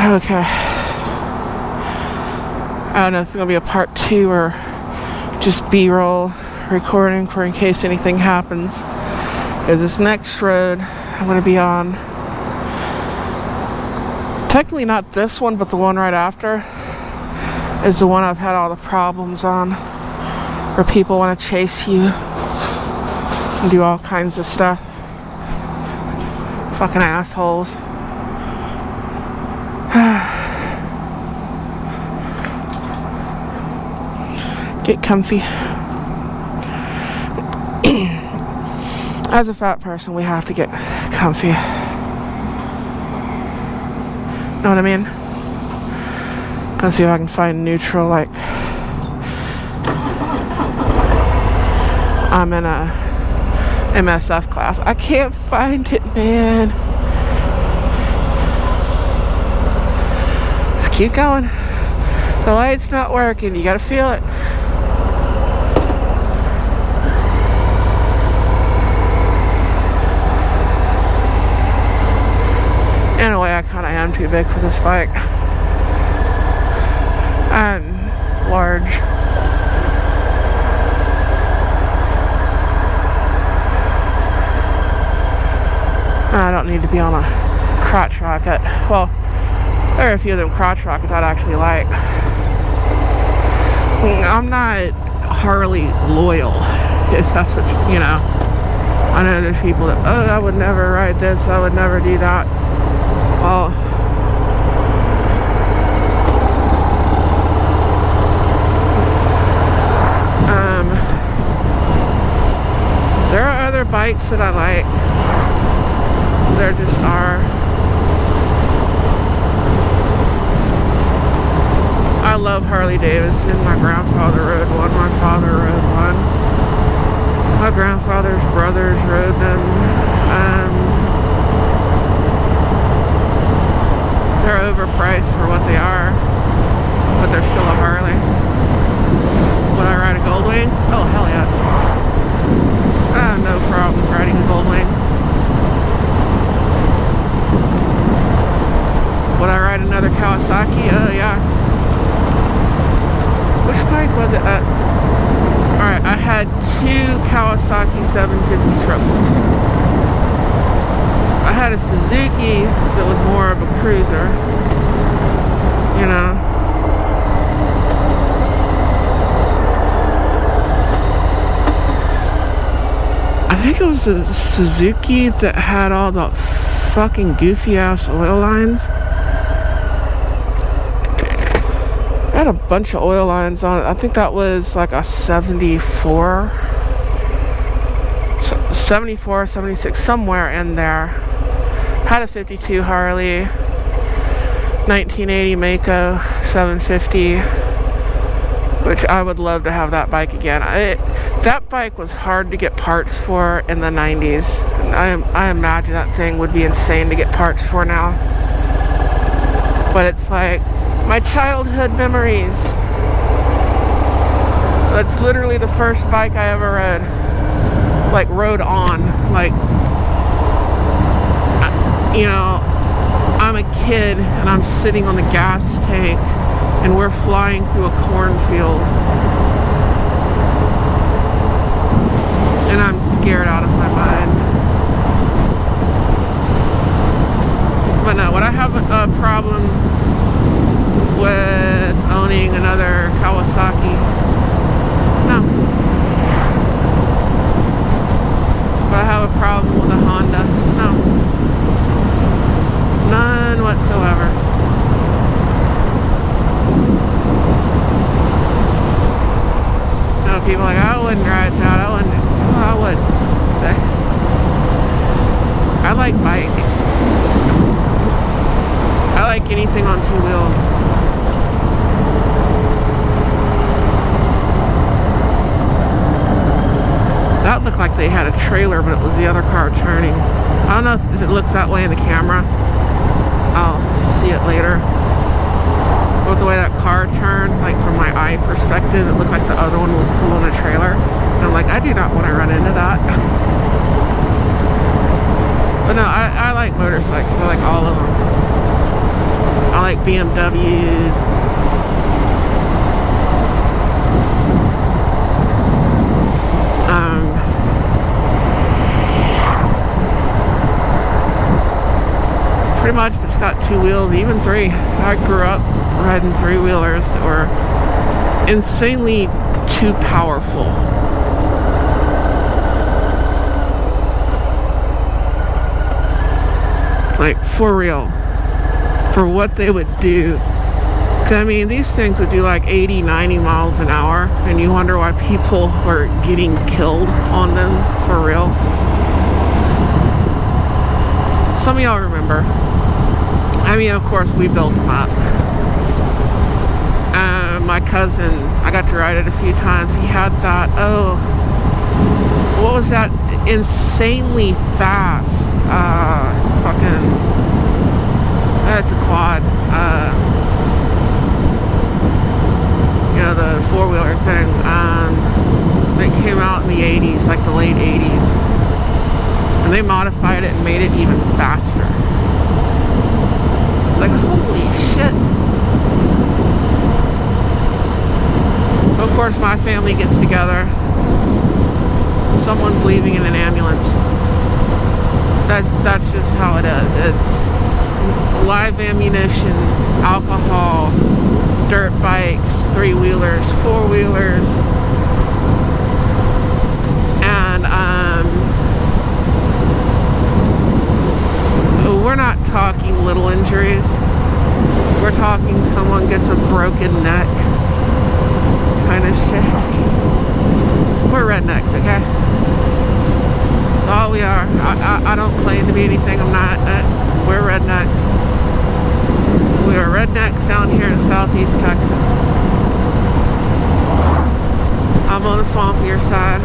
Okay. I don't know if it's going to be a part 2 or just B-roll recording for in case anything happens. Because this next road I'm going to be on, technically not this one, but the one right after, is the one I've had all the problems on, where people want to chase you and do all kinds of stuff. Fucking assholes. Get comfy. As a fat person, we have to get comfy. Know what I mean? Let's see if I can find neutral, like I'm in a MSF class. I can't find it, man. Just keep going. The light's not working. You gotta feel it. In a way, I kind of am too big for this bike. And large. I don't need to be on a crotch rocket. Well, there are a few of them crotch rockets I'd actually like. I'm not Harley loyal, if that's what you know. I know there's people that, oh, I would never ride this, I would never do that. Well, there are other bikes that I like. There just are. I love Harley Davidson. My grandfather rode one. My father rode one. My grandfather's brothers rode them. They're overpriced for what they are, but they're still a Harley. Would I ride a Goldwing? Oh, hell yes. I have no problems riding a Goldwing. Would I ride another Kawasaki? Oh, yeah. Which bike was it? Alright, I had 2 Kawasaki 750 triples. I had a Suzuki that was more of a cruiser, you know. I think it was a Suzuki that had all the fucking goofy ass oil lines. It had a bunch of oil lines on it. I think that was like a 74, 76, somewhere in there. Had a 52 Harley, 1980 Mako 750, which I would love to have that bike again. That bike was hard to get parts for in the 90s. And I imagine that thing would be insane to get parts for now. But it's like my childhood memories. That's literally the first bike I ever rode. Like rode on. Like, you know, I'm a kid and I'm sitting on the gas tank and we're flying through a cornfield. And I'm scared out of my mind. But no, would I have a problem with owning another Kawasaki? No. Would I have a problem with a Honda? No. None whatsoever. No, people are like, I wouldn't ride that. I wouldn't. Well, I would say. I like bike. I like anything on 2 wheels. That looked like they had a trailer, but it was the other car turning. I don't know if it looks that way in the camera. I'll see it later. With the way that car turned, like from my eye perspective, it looked like the other one was pulling a trailer. And I'm like, I do not want to run into that. But no, I like motorcycles. I like all of them. I like BMWs. Pretty much if it's got two wheels, even three. I grew up riding three-wheelers, or insanely too powerful. Like, for real. For what they would do. 'Cause, I mean, these things would do like 80, 90 miles an hour, and you wonder why people were getting killed on them, for real. Some of y'all remember. I mean, of course, we built them up. My cousin, I got to ride it a few times. He had that, what was that? Insanely fast, it's a quad. You know, the four-wheeler thing. It came out in the 80s, like the late 80s. And they modified it and made it even faster. It's like, holy shit. Of course, my family gets together. Someone's leaving in an ambulance. That's just how it is. It's live ammunition, alcohol, dirt bikes, three-wheelers, four-wheelers, and we're not talking little injuries. We're talking someone gets a broken neck kind of shit. We're rednecks, okay? That's all we are. I don't claim to be anything I'm not. We're rednecks. We are rednecks down here in southeast Texas. I'm on the swampier side.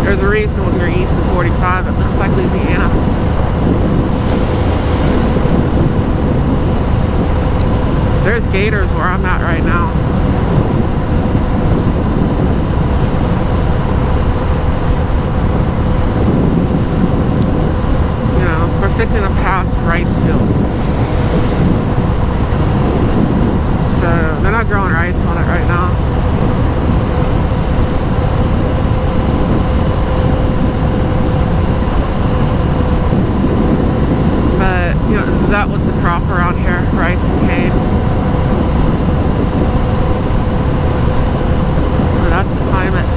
There's a reason when you're east of 45 it looks like Louisiana. There's gators where I'm at right now. You know, we're fixing to pass rice fields. So they're not growing rice on it right now. But, you know, that was the crop around here, rice and cane. That's the climate.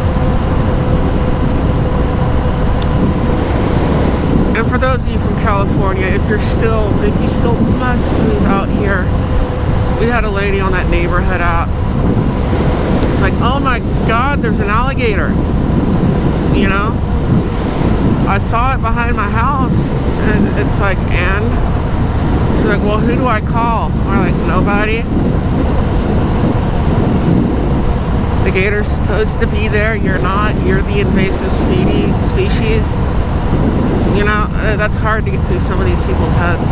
And for those of you from California, if you still must move out here, we had a lady on that neighborhood app. It's like, oh my God, there's an alligator. You know? I saw it behind my house, and it's like, and? She's like, well, who do I call? We're like, nobody. The gator's supposed to be there. You're not. You're the invasive species. You know, that's hard to get through some of these people's heads.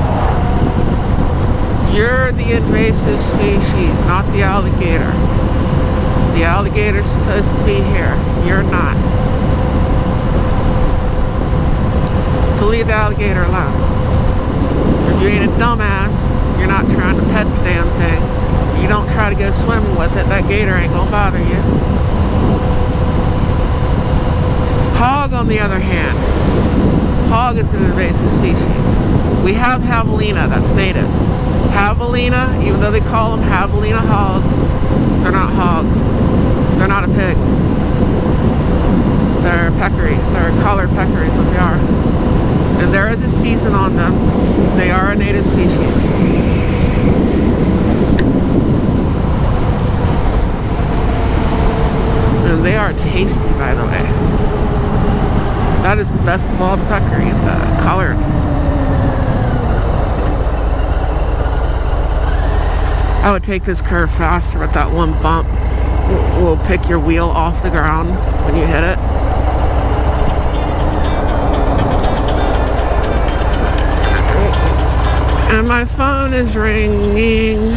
You're the invasive species, not the alligator. The alligator's supposed to be here. You're not. So leave the alligator alone. If you ain't a dumbass, you're not trying to pet the damn thing. You don't try to go swimming with it, that gator ain't gonna bother you. Hog, on the other hand, hog is an invasive species. We have javelina, that's native. Javelina, even though they call them javelina hogs, they're not hogs. They're not a pig. They're a peccary. They're a collared peccary is what they are. And there is a season on them. They are a native species. And they are tasty, by the way. That is the best of all the peccary, the collared. I would take this curve faster, but that one bump will pick your wheel off the ground when you hit it. And my phone is ringing.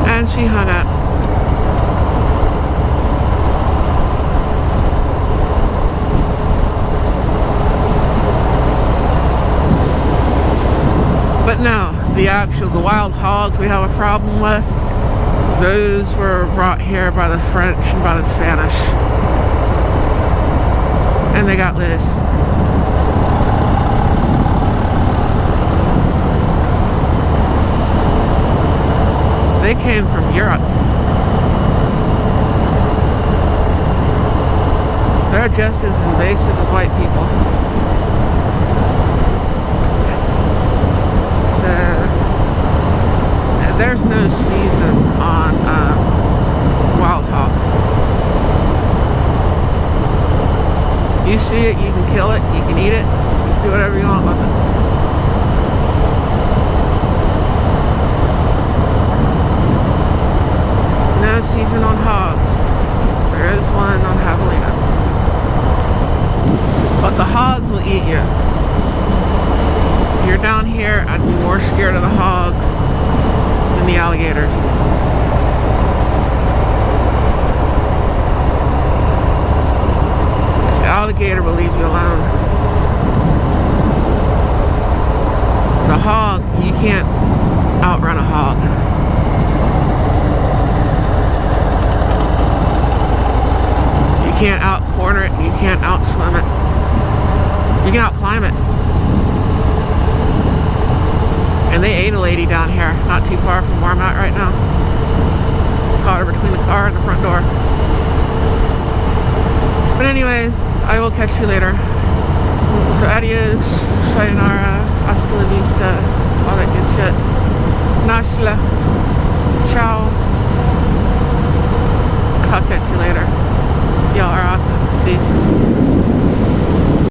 And she hung up. actually the wild hogs we have a problem with, those were brought here by the French and by the Spanish. And they got loose. They came from Europe. They're just as invasive as white people. So there's no season on wild hogs. You see it, you can kill it, you can eat it, you can do whatever you want with it. No season on hogs. There is one on javelina. But the hogs will eat you. If you're down here, I'd be more scared of the hogs than the alligators. This alligator will leave you alone. The hog, you can't outrun a hog. You can't out-corner it, you can't out-swim it. You can out-climb it. And they ate a lady down here, not too far from where I'm at right now. Caught her between the car and the front door. But anyways, I will catch you later. So adios, sayonara, hasta la vista, all that good shit. Nashla, ciao. I'll catch you later.